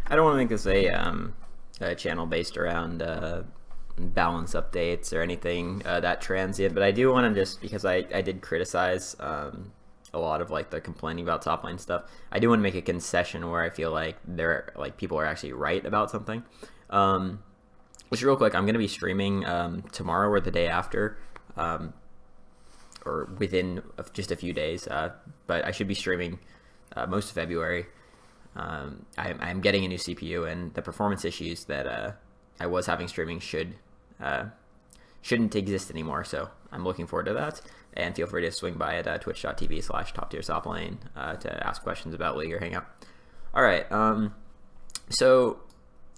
I don't want to make this a channel based around balance updates or anything that transient, but I do want to just, because I did criticize a lot of like the complaining about top lane stuff, I do want to make a concession where I feel like people are actually right about something. Just real quick, I'm going to be streaming tomorrow or the day after, or within just a few days, but I should be streaming most of February. I'm getting a new CPU, and the performance issues that I was having streaming shouldn't exist anymore, so I'm looking forward to that. And feel free to swing by at twitch.tv/toptiersoplane to ask questions about League or hang out. Alright, so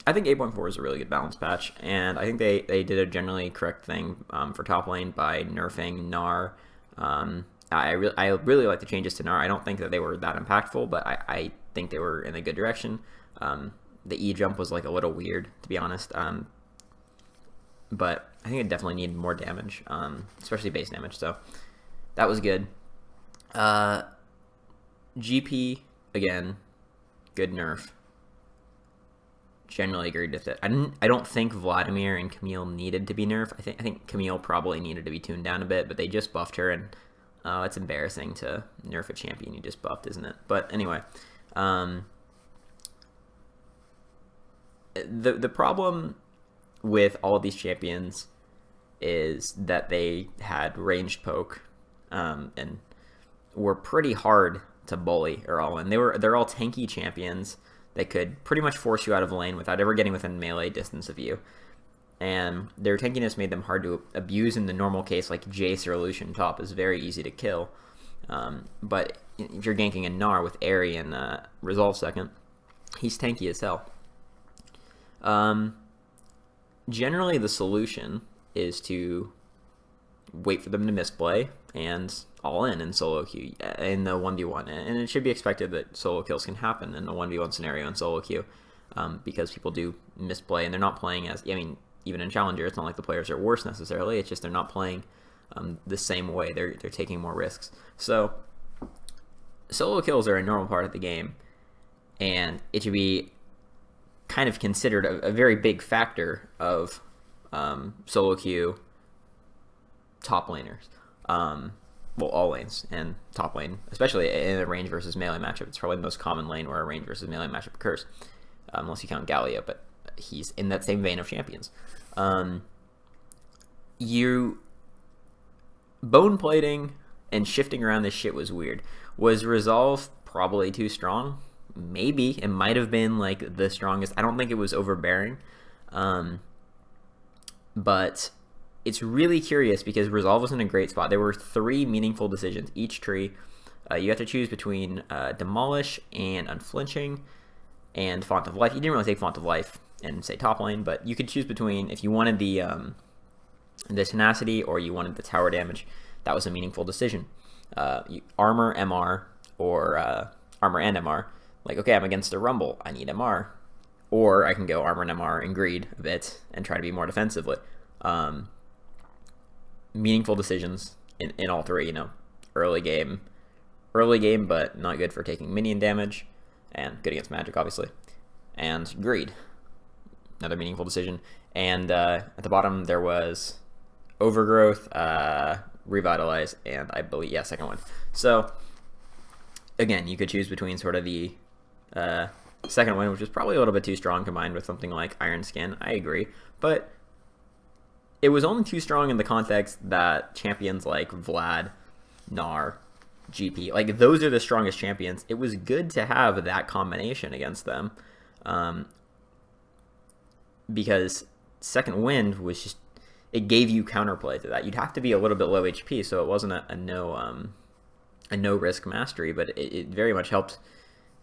I think 8.4 is a really good balance patch, and I think they did a generally correct thing for top lane by nerfing Gnar. I really like the changes to Gnar. I don't think that they were that impactful, but I think they were in a good direction. The E jump was like a little weird, to be honest, but I think it definitely needed more damage, especially base damage, so that was good. GP, again, good nerf. Generally agreed with it. I don't think Vladimir and Camille needed to be nerfed. I think Camille probably needed to be tuned down a bit, but they just buffed her, and it's embarrassing to nerf a champion you just buffed, isn't it? But anyway, the problem with all of these champions is that they had ranged poke, and were pretty hard to bully or all in. They're all tanky champions that could pretty much force you out of lane without ever getting within melee distance of you. And their tankiness made them hard to abuse in the normal case, like Jace or Lucian top is very easy to kill. But if you're ganking a Gnar with Airy and Resolve second, he's tanky as hell. Generally, the solution is to wait for them to misplay and all in solo queue in the 1v1, and it should be expected that solo kills can happen in a 1v1 scenario in solo queue, because people do misplay and they're not playing as, I mean, even in Challenger, it's not like the players are worse necessarily, it's just they're not playing the same way, they're taking more risks. So solo kills are a normal part of the game, and it should be kind of considered a very big factor of solo queue top laners. Well, all lanes and top lane, especially in a range versus melee matchup. It's probably the most common lane where a range versus melee matchup occurs, unless you count Galio, but he's in that same vein of champions. Bone plating and shifting around this shit was weird. Was Resolve probably too strong? Maybe. It might have been like the strongest. I don't think it was overbearing. But it's really curious because Resolve was in a great spot. There were 3 meaningful decisions. Each tree, you have to choose between Demolish and Unflinching and Font of Life. You didn't really take Font of Life and say top lane, but you could choose between, if you wanted the Tenacity or you wanted the tower damage. That was a meaningful decision. Armor, MR, or Armor and MR. Like, okay, I'm against a Rumble. I need MR. Or I can go Armor and MR and greed a bit and try to be more defensively. Meaningful decisions in all 3, you know. Early game, but not good for taking minion damage, and good against magic, obviously. And greed, another meaningful decision. And at the bottom there was overgrowth, revitalize, and I believe, yeah, second one. So again, you could choose between sort of the second one, which is probably a little bit too strong combined with something like Iron Skin. I agree, but it was only too strong in the context that champions like Vlad, Gnar, GP, like those are the strongest champions. It was good to have that combination against them, because Second Wind was just, it gave you counterplay to that. You'd have to be a little bit low HP, so it wasn't a no risk mastery, but it very much helped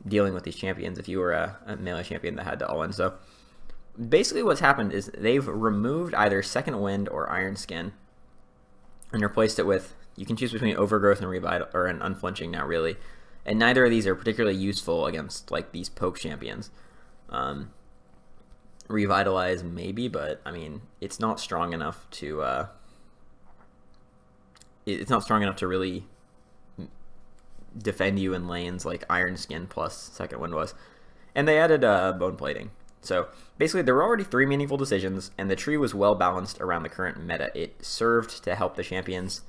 dealing with these champions if you were a melee champion that had to all in. So basically what's happened is they've removed either Second Wind or Iron Skin and replaced it with, you can choose between Overgrowth and Revital, or an Unflinching now, really. And neither of these are particularly useful against like these poke champions. Revitalize maybe, but I mean, it's not strong enough to really defend you in lanes like Iron Skin plus Second Wind was. And they added bone plating. So basically, there were already 3 meaningful decisions, and the tree was well balanced around the current meta. It served to help the champions.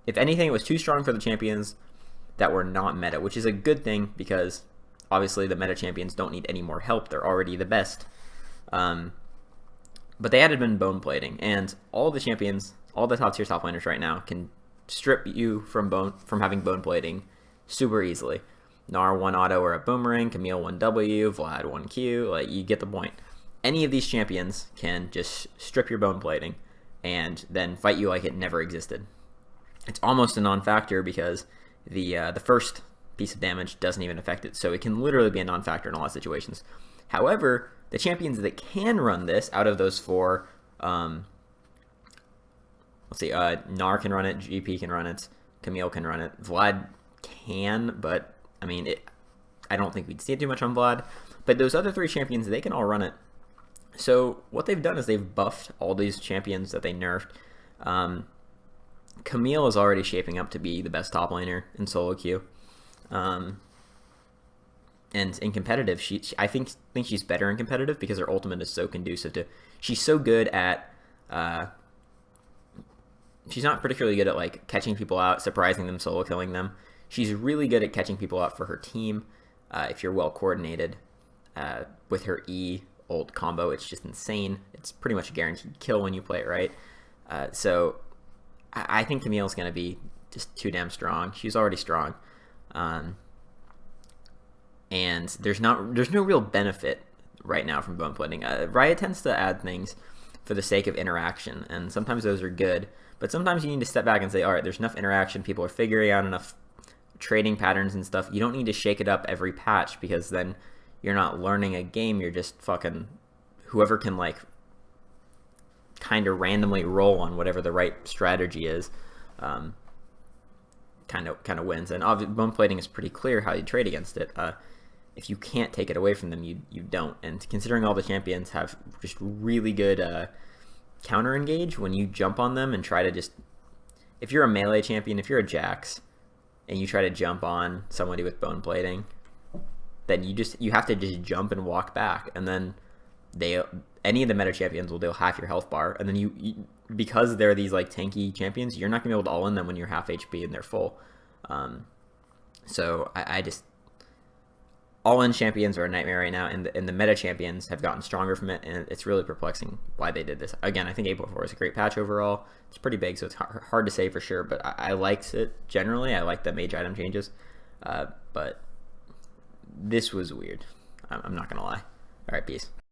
If anything, it was too strong for the champions that were not meta, which is a good thing because obviously the meta champions don't need any more help. They're already the best. But they added in bone plating, and all the champions, all the top tier top laners right now can strip you from having bone plating super easily. Gnar 1 auto or a boomerang, Camille 1 W, Vlad 1 Q, like you get the point. Any of these champions can just strip your bone plating and then fight you like it never existed. It's almost a non-factor because the first piece of damage doesn't even affect it, so it can literally be a non-factor in a lot of situations. However, the champions that can run this out of those 4, let's see, Gnar can run it, GP can run it, Camille can run it, Vlad can, but I mean, I don't think we'd see it too much on Vlad. But those other 3 champions, they can all run it. So what they've done is they've buffed all these champions that they nerfed. Camille is already shaping up to be the best top laner in solo queue. And in competitive, I think she's better in competitive because her ultimate is so conducive to. She's so good at. She's not particularly good at like catching people out, surprising them, solo killing them. She's really good at catching people out for her team. If you're well coordinated with her E ult combo, it's just insane. It's pretty much a guaranteed kill when you play it right. So I think Camille's going to be just too damn strong. She's already strong. And there's no real benefit right now from bone plating. Riot tends to add things for the sake of interaction, and sometimes those are good, but sometimes you need to step back and say, all right, there's enough interaction, people are figuring out enough trading patterns and stuff. You don't need to shake it up every patch because then you're not learning a game, you're just fucking whoever can like kind of randomly roll on whatever the right strategy is kind of wins. And obviously bone plating is pretty clear how you trade against it. If you can't take it away from them, you don't. And considering all the champions have just really good counter engage, when you jump on them and try to just, if you're a melee champion, if you're a Jax and you try to jump on somebody with bone plating, then you have to just jump and walk back, and then any of the meta champions will deal half your health bar, and then you because they're these like tanky champions, you're not gonna be able to all in them when you're half HP and they're full. So I just all-in champions are a nightmare right now, and the meta champions have gotten stronger from it, and it's really perplexing why they did this. Again, I think 8.4 is a great patch overall. It's pretty big, so it's hard to say for sure, but I liked it generally. I like the mage item changes, but this was weird. I'm not going to lie. All right, peace.